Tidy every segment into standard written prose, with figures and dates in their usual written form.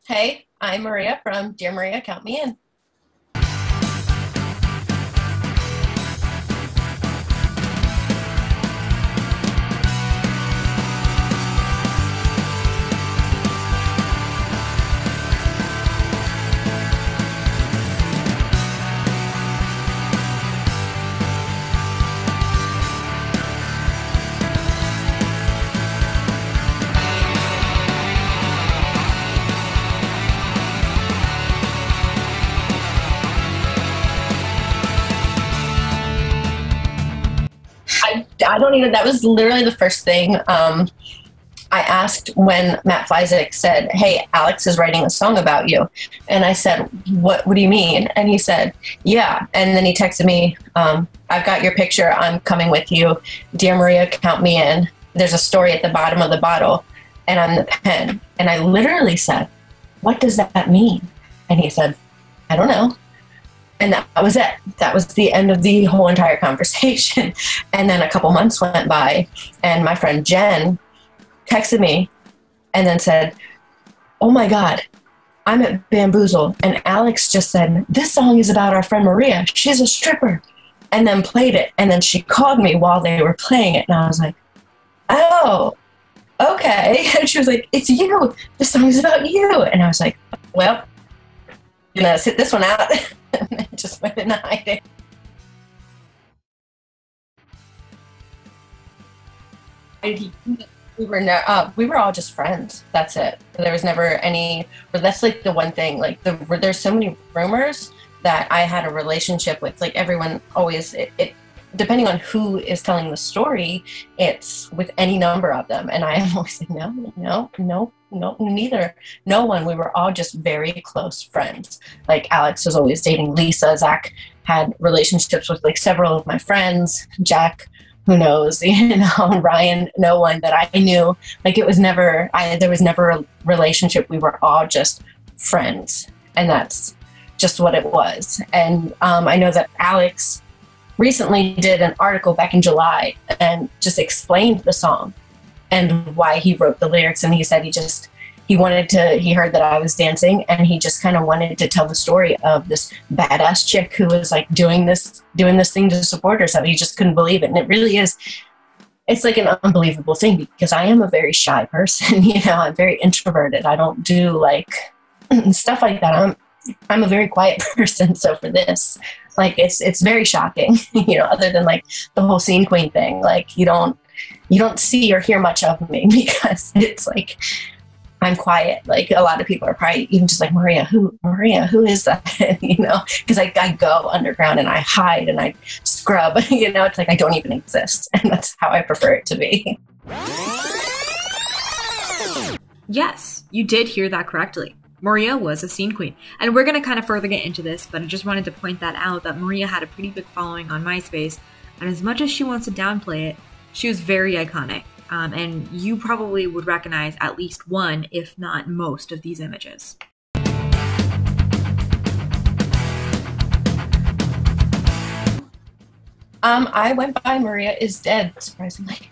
Hey, I'm Maria from Dear Maria, Count Me In. I don't even, that was literally the first thing I asked when Matt Fleisig said, "Hey, Alex is writing a song about you." And I said, what do you mean? And he said, "Yeah." And then he texted me, "I've got your picture. I'm coming with you. Dear Maria, count me in. There's a story at the bottom of the bottle, and I'm the pen." And I literally said, "What does that mean?" And he said, "I don't know." And that was it. That was the end of the whole entire conversation. And then a couple months went by, and my friend Jen texted me and then said, "Oh my God, I'm at Bamboozle, and Alex just said, this song is about our friend Maria. She's a stripper." And then played it. And then she called me while they were playing it. And I was like, "Oh, okay." And she was like, "It's you. The song is about you." And I was like, "Well, sit this one out." And then just went in hiding. We were all just friends. That's it. There was never any. But that's like the one thing. Like there's so many rumors that I had a relationship with. Like everyone always it depending on who is telling the story, it's with any number of them. And I am always like, no, neither. No one. We were all just very close friends. Like Alex was always dating Lisa. Zach had relationships with like several of my friends. Jack, who knows, and Ryan, no one that I knew. Like it was never, there was never a relationship. We were all just friends. And that's just what it was. And I know that Alex recently did an article back in July and just explained the song and why he wrote the lyrics. And he said he heard that I was dancing, and he just kind of wanted to tell the story of this badass chick who was like doing this thing to support herself. He just couldn't believe it. And it really is, it's like an unbelievable thing because I am a very shy person. I'm very introverted. I don't do like stuff like that. I'm a very quiet person. So for this, like, it's very shocking, other than like the whole scene queen thing. Like you don't see or hear much of me because it's like, I'm quiet. Like a lot of people are probably even just like, Maria, who is that? Because I go underground and I hide and I scrub, it's like I don't even exist. And that's how I prefer it to be. Yes, you did hear that correctly. Maria was a scene queen. And we're going to kind of further get into this, but I just wanted to point that out, that Maria had a pretty big following on MySpace. And as much as she wants to downplay it, she was very iconic. And you probably would recognize at least one, if not most, of these images. I went by Maria is Dead, surprisingly.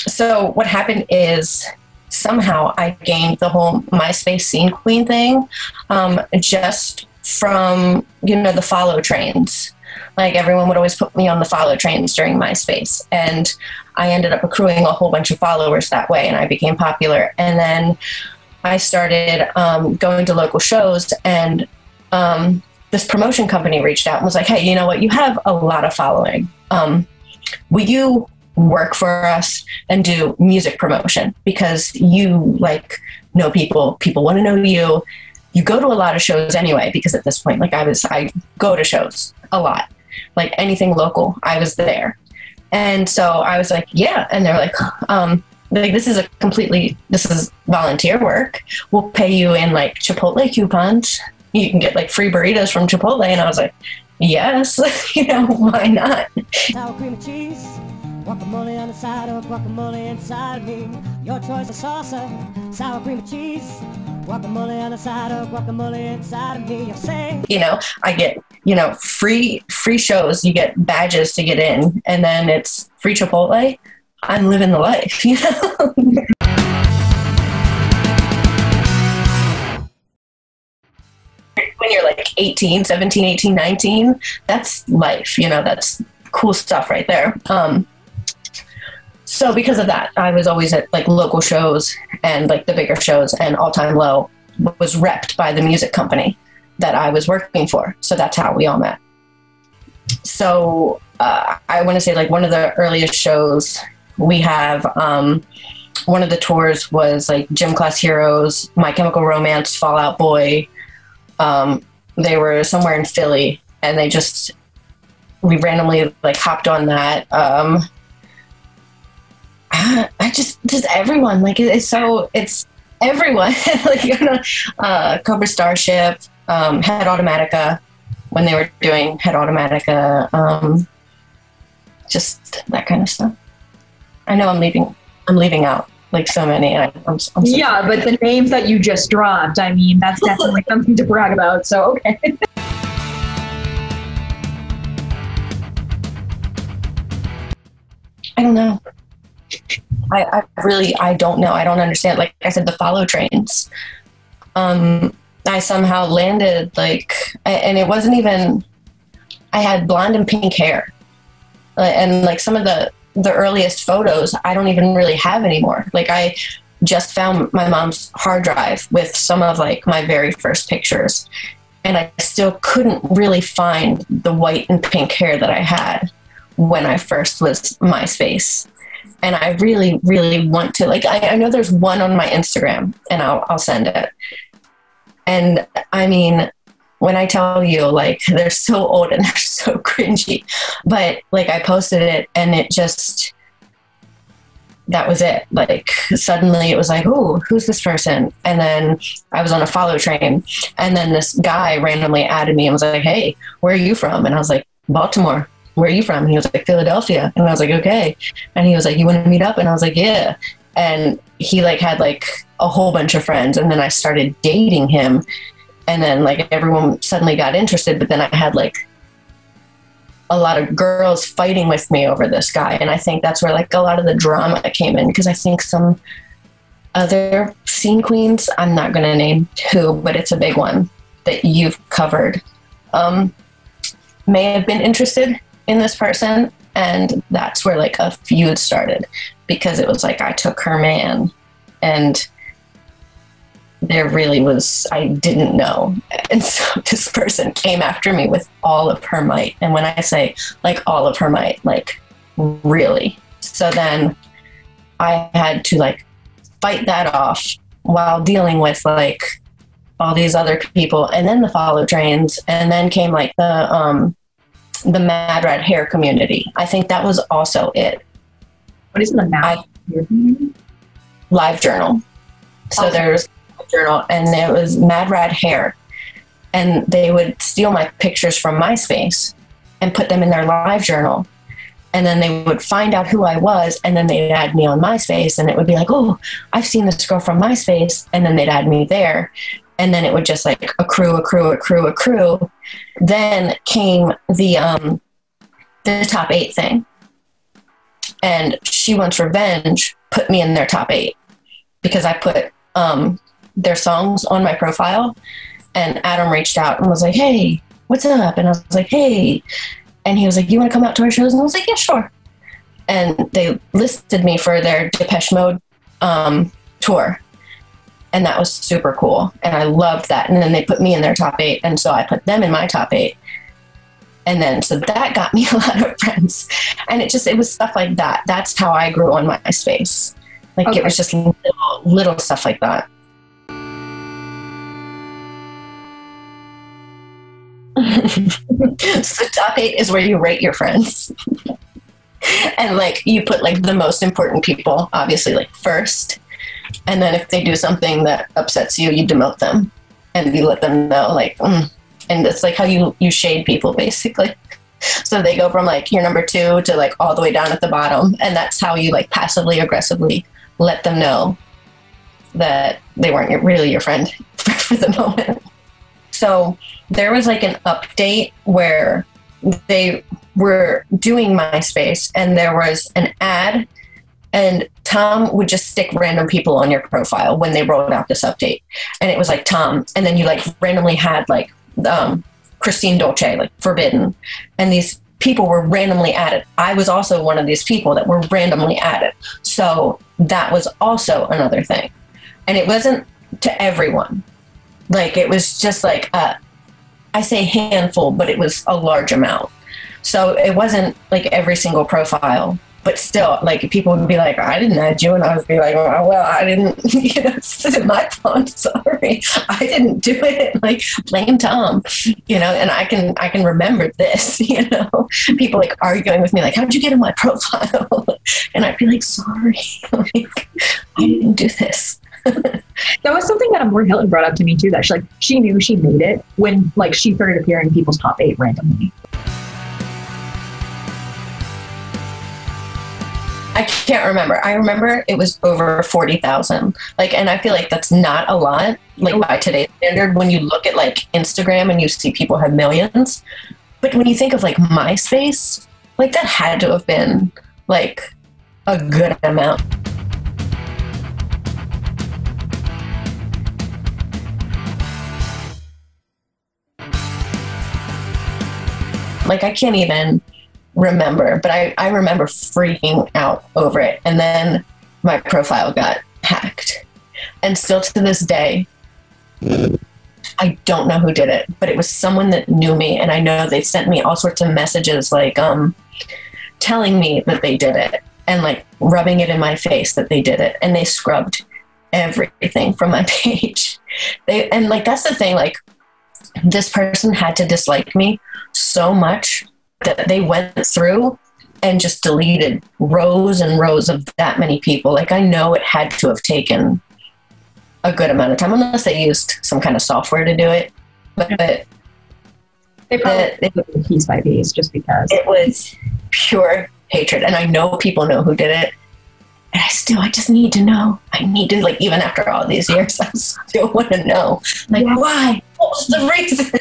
So what happened is somehow I gained the whole MySpace scene queen thing just from, the follow trains. Like everyone would always put me on the follow trains during MySpace. And I ended up accruing a whole bunch of followers that way, and I became popular. And then I started going to local shows, and this promotion company reached out and was like, "Hey, you know what? You have a lot of following. Will you work for us and do music promotion? Because you know people want to know you. You go to a lot of shows anyway," because at this point, like I go to shows a lot, like anything local, I was there. And so I was like, yeah. And they're like, this is volunteer work. We'll pay you in like Chipotle coupons. You can get like free burritos from Chipotle. And I was like, yes, why not? Sour cream and cheese, guacamole on the side or guacamole inside me. Your choice of salsa, sour cream and cheese, guacamole on the side or guacamole inside of me. You'll say, I get, free shows. You get badges to get in, and then it's free Chipotle. I'm living the life, you know? When you're like 18, 17, 18, 19, that's life, you know, that's cool stuff right there. So because of that, I was always at like local shows and like the bigger shows, and All Time Low was repped by the music company that I was working for. So that's how we all met. So I want to say like one of the earliest shows we have, one of the tours was like Gym Class Heroes, My Chemical Romance, Fall Out Boy. They were somewhere in Philly, and we randomly like hopped on that. I just everyone, like it's everyone, like, you know, Cobra Starship, Head Automatica, when they were doing Head Automatica, just that kind of stuff. I know I'm leaving out like so many. I'm so yeah, but the names that you just dropped, I mean, that's definitely something to brag about. So, okay. I don't know. I don't know. I don't understand. Like I said, the follow trains. I somehow landed like, and it wasn't even, I had blonde and pink hair. And like some of the earliest photos, I don't even really have anymore. Like I just found my mom's hard drive with some of like my very first pictures. And I still couldn't really find the white and pink hair that I had when I first was MySpace. And I really, really want to, like, I know there's one on my Instagram, and I'll send it. And I mean, when I tell you, like, they're so old and they're so cringy, but like I posted it and it just, that was it. Like suddenly it was like, oh, who's this person? And then I was on a follow train, and then this guy randomly added me and was like, hey, where are you from? And I was like, Baltimore. Where are you from? And he was like, Philadelphia. And I was like, okay. And he was like, you want to meet up? And I was like, yeah. And he like had like a whole bunch of friends. And then I started dating him. And then like everyone suddenly got interested. But then I had like a lot of girls fighting with me over this guy. And I think that's where like a lot of the drama came in, because I think some other scene queens, I'm not going to name who, but it's a big one that you've covered, may have been interested in this person, and that's where like a feud started, because it was like I took her man, and there really was, I didn't know, and so this person came after me with all of her might. And when I say like all of her might, like really. So then I had to like fight that off while dealing with like all these other people, and then the follow trains, and then came like the Mad Rat Hair community. I think that was also it. What is the Mad Rat Hair community? Live Journal. So there's a journal, and it was Mad Rat Hair. And they would steal my pictures from MySpace and put them in their Live Journal. And then they would find out who I was, and then they'd add me on MySpace, and it would be like, oh, I've seen this girl from MySpace, and then they'd add me there. And then it would just like accrue. Then came the top 8 thing. And She Wants Revenge put me in their top 8 because I put their songs on my profile. And Adam reached out and was like, hey, what's up? And I was like, hey. And he was like, you want to come out to our shows? And I was like, yeah, sure. And they listed me for their Depeche Mode tour. And that was super cool. And I loved that. And then they put me in their top 8. And so I put them in my top 8. And then, so that got me a lot of friends. And it was stuff like that. That's how I grew on MySpace. Like okay. It was just little stuff like that. So top 8 is where you rate your friends. And like you put like the most important people, obviously, like first. And then if they do something that upsets you, you demote them and you let them know, like, and it's like how you shade people, basically. So they go from like your number 2 to like all the way down at the bottom. And that's how you like passively aggressively let them know that they weren't really your friend for the moment. So there was like an update where they were doing MySpace, and there was an ad And Tom would just stick random people on your profile when they rolled out this update. And it was like Tom. And then you like randomly had like Christine Dolce, like Forbidden. And these people were randomly added. I was also one of these people that were randomly added. So that was also another thing. And it wasn't to everyone. Like, it was just like, I say handful, but it was a large amount. So it wasn't like every single profile, but still, like, people would be like, I didn't add you. And I would be like, oh, well, I didn't, this isn't my fault. Sorry. I didn't do it. Like, blame Tom, and I can remember this, people like arguing with me, like, how'd you get in my profile? And I'd be like, sorry, like, I didn't do this. That was something that Amor Hilton brought up to me too, that she knew she made it when like she started appearing in people's top 8 randomly. I can't remember. I remember it was over 40,000. Like, and I feel like that's not a lot, like by today's standard, when you look at like Instagram and you see people have millions. But when you think of like MySpace, like that had to have been like a good amount. Like, I can't even remember, but I remember freaking out over it. And then my profile got hacked. And still to this day, I don't know who did it, but it was someone that knew me. And I know they sent me all sorts of messages, like telling me that they did it and like rubbing it in my face that they did it. And they scrubbed everything from my page. And like, that's the thing, like, this person had to dislike me so much that they went through and just deleted rows and rows of that many people. Like, I know it had to have taken a good amount of time, unless they used some kind of software to do it. But they probably did it piece by piece, just because it was pure hatred. And I know people know who did it. And I just need to know. I need to, like, even after all these years, I still want to know. Like, why? What was the reason?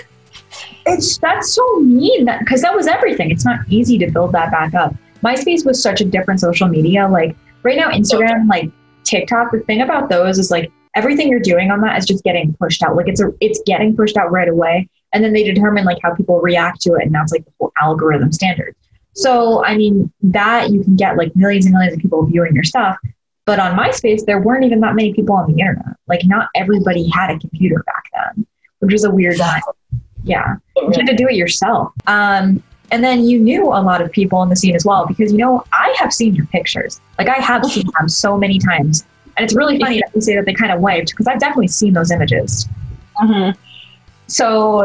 That's so mean, because that was everything. It's not easy to build that back up. MySpace was such a different social media. Like, right now, Instagram, like TikTok, the thing about those is like everything you're doing on that is just getting pushed out. Like, it's getting pushed out right away. And then they determine like how people react to it. And that's like the whole algorithm standard. So, I mean, that you can get like millions and millions of people viewing your stuff. But on MySpace, there weren't even that many people on the internet. Like, not everybody had a computer back then, which was a weird time. Yeah. You had to do it yourself. And then you knew a lot of people in the scene as well, because, I have seen your pictures. Like, I have seen them so many times. And it's really funny that you say that they kind of wiped, because I've definitely seen those images. Mm-hmm. So...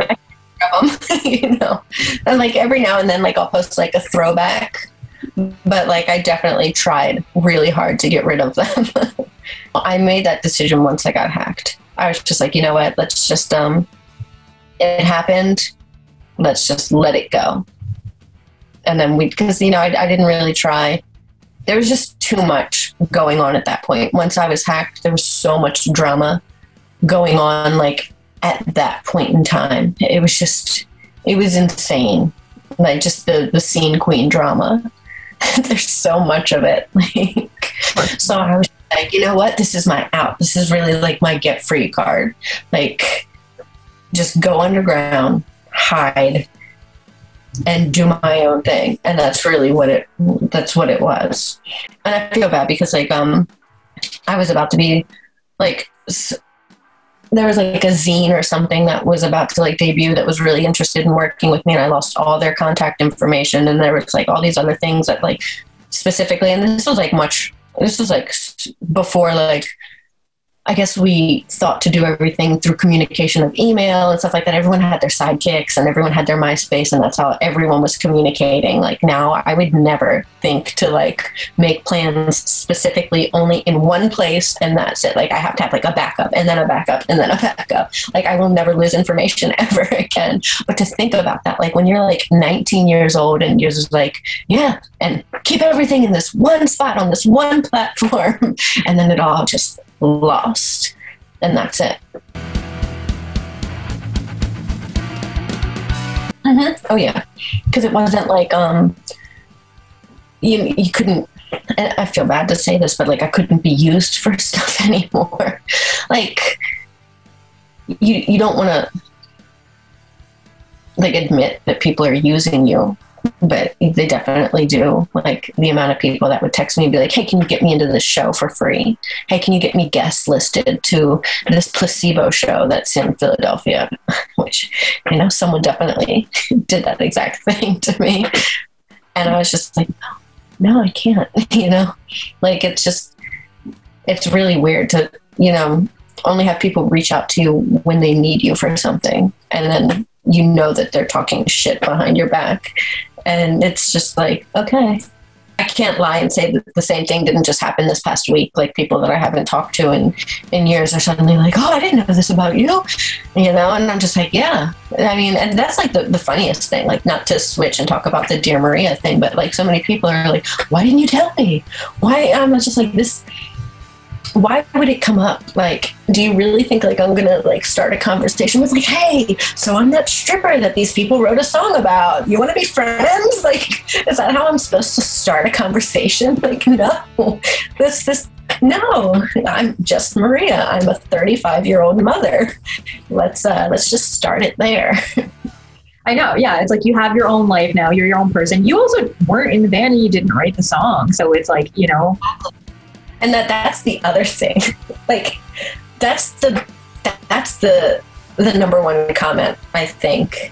and like every now and then, like, I'll post like a throwback, but like I definitely tried really hard to get rid of them. I made that decision once I got hacked. I was just like, you know what, let's just it happened, let's just let it go. And then because I didn't really try. There was just too much going on at that point. Once I was hacked, there was so much drama going on, like, at that point in time. It was insane. Like, just the scene queen drama. There's so much of it. Like, so I was like, you know what? This is my out. This is really like my get free card. Like, just go underground, hide, and do my own thing. And that's really what it was. And I feel bad because like, I was about to be like, there was like a zine or something that was about to like debut that was really interested in working with me, and I lost all their contact information. And there was like all these other things that like specifically, and this was like before, like, I guess we thought to do everything through communication of email and stuff like that. Everyone had their sidekicks and everyone had their MySpace, and that's how everyone was communicating. Like, now I would never think to like make plans specifically only in one place and that's it. Like, I have to have like a backup and then a backup and then a backup. Like, I will never lose information ever again. But to think about that, like when you're like 19 years old and you're just like, yeah, and keep everything in this one spot on this one platform, and then it all just lost, and that's it. Mm-hmm. Oh yeah, because it wasn't like you couldn't and I feel bad to say this, but like I couldn't be used for stuff anymore. Like you don't want to like admit that people are using you, but they definitely do. Like the amount of people that would text me and be like, hey, can you get me into this show for free? Hey, can you get me guest listed to this placebo show that's in Philadelphia? Which, you know, someone definitely did that exact thing to me. And I was just like, no, I can't, you know, like, it's really weird to, you know, only have people reach out to you when they need you for something. And then you know that they're talking shit behind your back. And it's just like, okay, I can't lie and say that the same thing didn't just happen this past week. Like people that I haven't talked to in years are suddenly like, oh, I didn't know this about you, you know? And I'm just like, yeah, I mean, and that's like the funniest thing, like not to switch and talk about the Dear Maria thing, but like so many people are like, why didn't you tell me? Why? I was just like why would it come up? Like, do you really think like I'm gonna like start a conversation with like, hey, so I'm that stripper that these people wrote a song about. You want to be friends? Like, is that how I'm supposed to start a conversation? Like, no, no. I'm just Maria. I'm a 35-year-old mother. Let's just start it there. I know. Yeah. It's like you have your own life now. You're your own person. You also weren't in the band and you didn't write the song. So it's like, you know. And that's the other thing. Like, that's the number one comment, I think.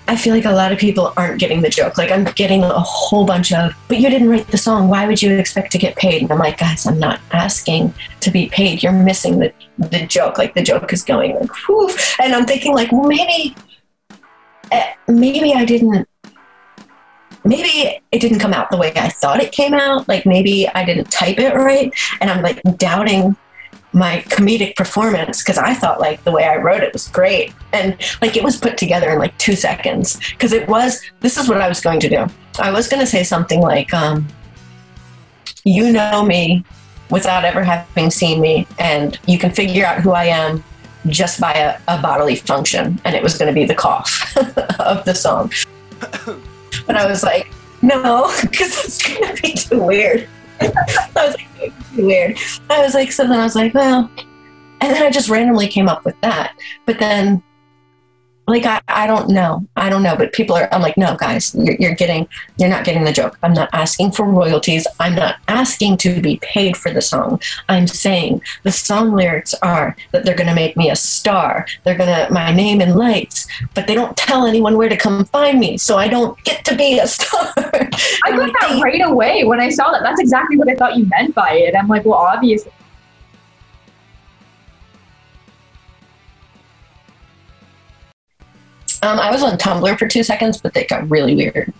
I feel like a lot of people aren't getting the joke. Like, I'm getting a whole bunch of, but you didn't write the song. Why would you expect to get paid? And I'm like, guys, I'm not asking to be paid. You're missing the joke. Like, the joke is going like, whew. And I'm thinking like, well, maybe it didn't come out the way I thought it came out. Like maybe I didn't type it right. And I'm like doubting my comedic performance because I thought like the way I wrote it was great. And like it was put together in like 2 seconds because this is what I was going to do. I was going to say something like, you know me without ever having seen me and you can figure out who I am just by a bodily function. And it was going to be the cough of the song. But I was like, no, because it's going to be too weird. I was like, it's too weird. I was like, so then I was like, well, and then I just randomly came up with that. But then, like, I don't know. But people I'm like, no, guys, you're not getting the joke. I'm not asking for royalties. I'm not asking to be paid for the song. I'm saying the song lyrics are that they're going to make me a star. They're going to, my name in lights, but they don't tell anyone where to come find me. So I don't get to be a star. I got that right away when I saw that. That's exactly what I thought you meant by it. I'm like, well, obviously. I was on Tumblr for 2 seconds, but they got really weird.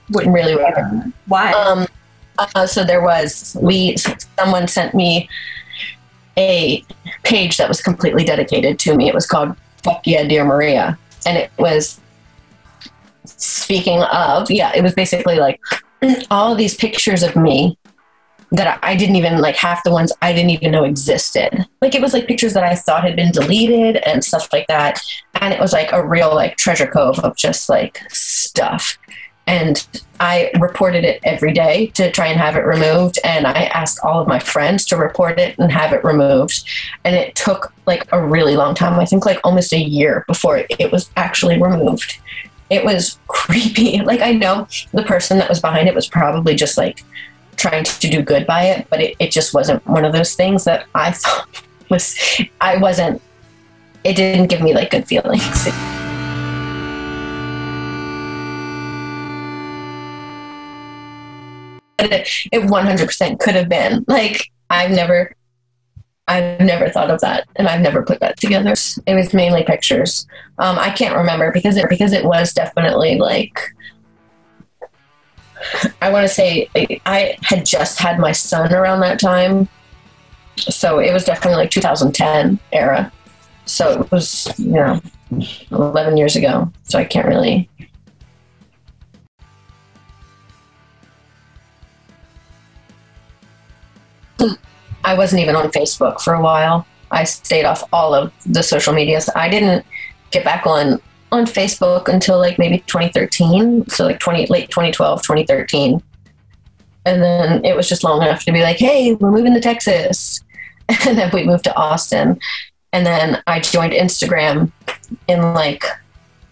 Really weird. Why? So someone sent me a page that was completely dedicated to me. It was called Fuck Yeah, Dear Maria. And it was speaking of, it was basically like all these pictures of me that I didn't even, like half the ones I didn't even know existed. Like it was like pictures that I thought had been deleted and stuff like that. And it was like a real like treasure cove of just like stuff. And I reported it every day to try and have it removed. And I asked all of my friends to report it and have it removed. And it took like a really long time. I think like almost a year before it was actually removed. It was creepy. Like I know the person that was behind it was probably just like trying to do good by it, but it just wasn't one of those things that I thought it didn't give me like good feelings. It 100% could have been like, I've never thought of that, and I've never put that together. It was mainly pictures. I can't remember because it was definitely like, I want to say I had just had my son around that time. So it was definitely like 2010 era. So it was, 11 years ago. So I can't really. I wasn't even on Facebook for a while. I stayed off all of the social medias. I didn't get back on Facebook until like maybe 2013. So like late 2012, 2013. And then it was just long enough to be like, hey, we're moving to Texas. And then we moved to Austin. And then I joined Instagram in like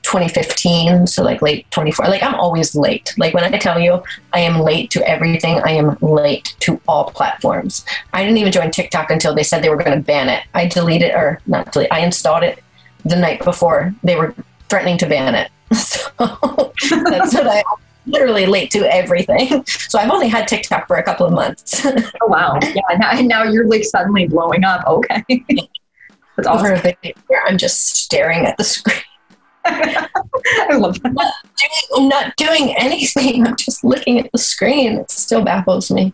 2015. So like late 24. Like I'm always late. Like when I tell you I am late to everything, I am late to all platforms. I didn't even join TikTok until they said they were going to ban it. I deleted, or not delete, I installed it the night before they were threatening to ban it. So that's what I'm literally late to everything. So I've only had TikTok for a couple of months. Oh, wow. Yeah. And now you're like suddenly blowing up. Okay. That's awesome. Over a video where I'm just staring at the screen. I love that. I'm not doing anything. I'm just looking at the screen. It still baffles me.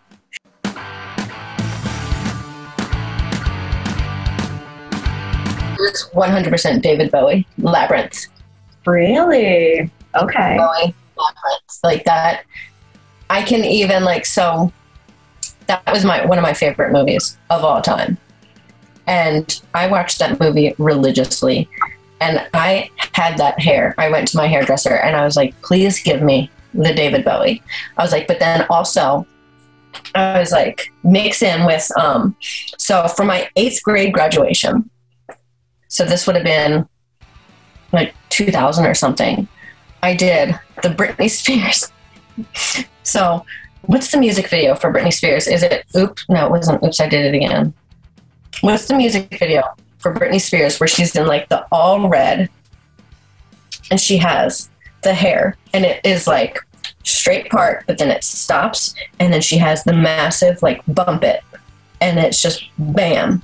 It's 100% David Bowie. Labyrinth. Really? Okay. Bowie, Labyrinth. Like that. I can even like, so that was one of my favorite movies of all time. And I watched that movie religiously. And I had that hair. I went to my hairdresser and I was like, please give me the David Bowie. I was like, but then also I was like, mix in with, so for my 8th grade graduation, so this would have been like 2000 or something, I did the Britney Spears. So what's the music video for Britney Spears? Is it Oops? No, it wasn't Oops, I Did It Again. What's the music video for Britney Spears where she's in like the all red and she has the hair and it is like straight part, but then it stops and then she has the massive like bump it and it's just bam.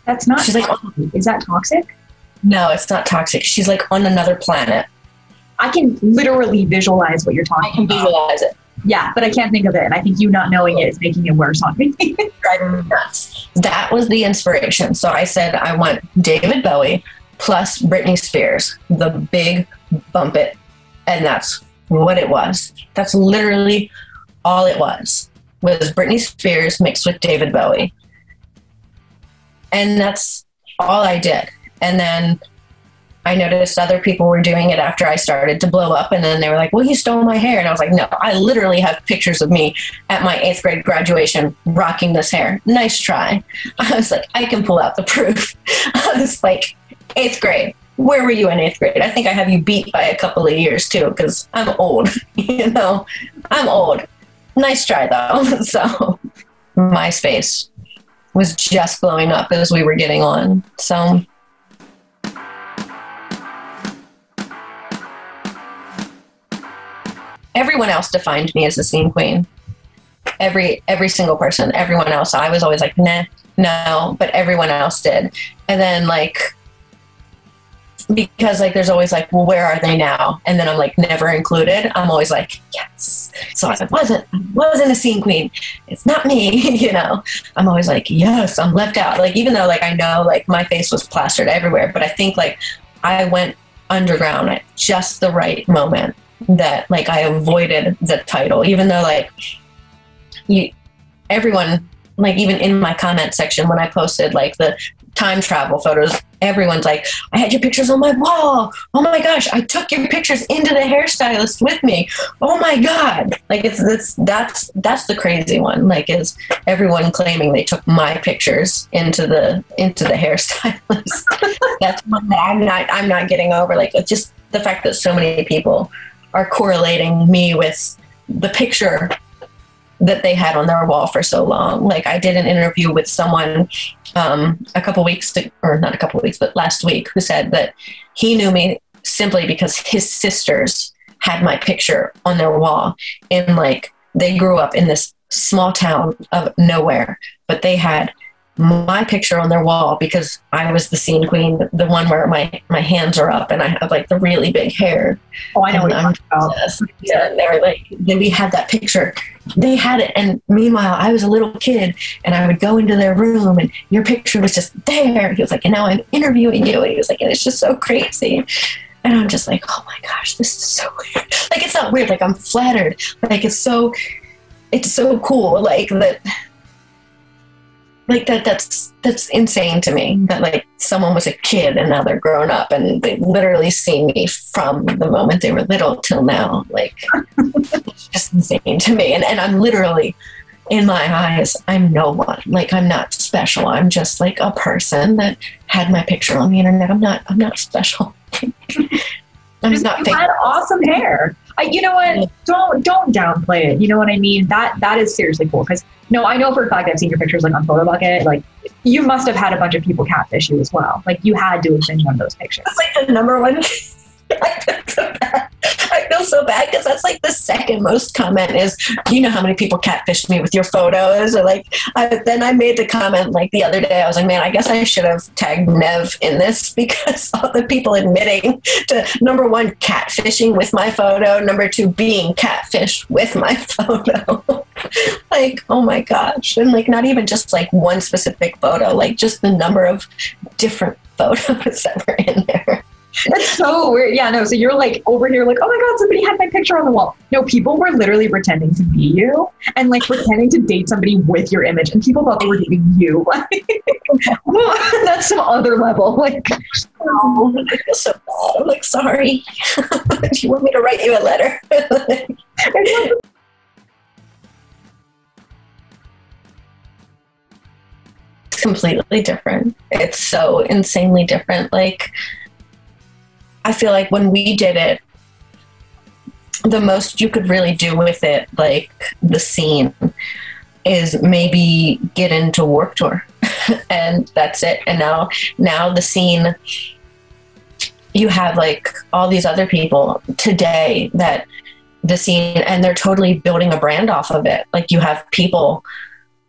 That's not, she's like, is that Toxic? No, it's not Toxic. She's like on another planet. I can literally visualize what you're talking about. I can visualize it. Yeah, but I can't think of it. And I think you not knowing it is making it worse on me. Driving me nuts. That was the inspiration. So I said, I want David Bowie plus Britney Spears, the big bump it. And that's what it was. That's literally all it was Britney Spears mixed with David Bowie. And that's all I did. And then I noticed other people were doing it after I started to blow up. And then they were like, well, you stole my hair. And I was like, no, I literally have pictures of me at my 8th grade graduation rocking this hair. Nice try. I was like, I can pull out the proof. I was like, 8th grade. Where were you in 8th grade? I think I have you beat by a couple of years too, because I'm old. I'm old. Nice try though. So MySpace was just blowing up as we were getting on. So everyone else defined me as a scene queen. Every single person, everyone else. I was always like, nah, no, but everyone else did. And then like, because like there's always like, well, where are they now? And then I'm like never included. I'm always like, yes. So I wasn't a scene queen. It's not me, I'm always like, yes, I'm left out. Like even though like I know like my face was plastered everywhere, but I think like I went underground at just the right moment that like I avoided the title, even though like everyone, like even in my comment section when I posted like the time travel photos, everyone's like, I had your pictures on my wall. Oh my gosh, I took your pictures into the hairstylist with me. Oh my God. Like that's the crazy one. Like is everyone claiming they took my pictures into the hairstylist. That's one that I'm not getting over. Like it's just the fact that so many people are correlating me with the picture that they had on their wall for so long. Like I did an interview with someone last week, who said that he knew me simply because his sisters had my picture on their wall. And like they grew up in this small town of nowhere, but they had my picture on their wall because I was the scene queen, the one where my hands are up and I have like the really big hair. Oh, I know what you're talking about. Yeah, and they were like, then we had that picture. They had it, and meanwhile I was a little kid and I would go into their room and your picture was just there. He was like, and now I'm interviewing you. And he was like, and it's just so crazy. And I'm just like, oh my gosh, this is so weird. Like it's not weird, like I'm flattered. Like it's so cool, like that. like that's insane to me, that like someone was a kid and now they're grown up and they literally see me from the moment they were little till now. Like, it's just insane to me. And I'm literally, in my eyes, I'm no one. Like, I'm not special. I'm just like a person that had my picture on the internet. I'm not special. I'm Just, not you fake. had awesome hair. You know what? Don't downplay it. You know what I mean? That is seriously cool. Because no, I know for a fact I've seen your pictures like on Photo Bucket. Like, you must have had a bunch of people catfish you as well. Like, you had to have been one of those pictures. That's like the number one. I feel so bad because that's like the second most comment is, you know how many people catfished me with your photos? Or like, then I made the comment like the other day, I was like, man, I guess I should have tagged Nev in this, because all the people admitting to, number one, catfishing with my photo, number two, being catfished with my photo. Like, oh my gosh. And like, not even just like one specific photo, like just the number of different photos that were in there. That's so weird. Yeah, no. So you're like over here, like, oh my God, somebody had my picture on the wall. No, people were literally pretending to be you and like pretending to date somebody with your image, and people thought they were dating you. That's some other level. Like, oh, I feel so bad. I'm like, sorry. Do you want me to write you a letter? It's completely different. It's so insanely different. Like, I feel like when we did it, the most you could really do with it, like the scene, is maybe get into Warped Tour. And that's it. And now the scene, you have like all these other people today that the scene, and they're totally building a brand off of it. Like, you have people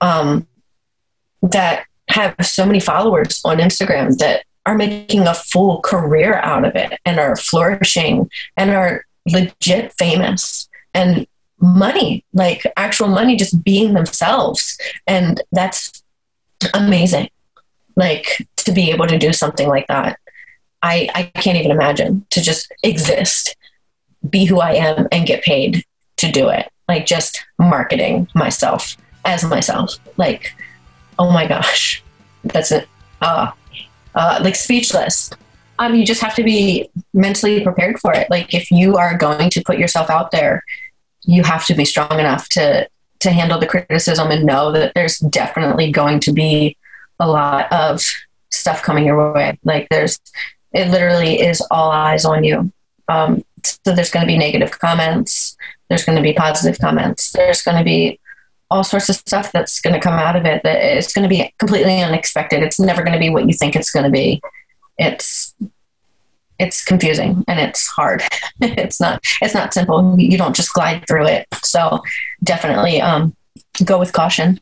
that have so many followers on Instagram that are making a full career out of it and are flourishing and are legit famous, and money, like actual money, just being themselves. And that's amazing. Like, to be able to do something like that, I can't even imagine, to just exist, be who I am, and get paid to do it. Like, just marketing myself as myself. Like, oh my gosh, that's it. Like, speechless. You just have to be mentally prepared for it. Like, if you are going to put yourself out there, you have to be strong enough to handle the criticism and know that there's definitely going to be a lot of stuff coming your way. Like, it literally is all eyes on you. So there's going to be negative comments. There's going to be positive comments. There's going to be all sorts of stuff that's going to come out of it that is going to be completely unexpected. It's never going to be what you think it's going to be. It's confusing and it's hard. It's not simple. You don't just glide through it. So definitely go with caution.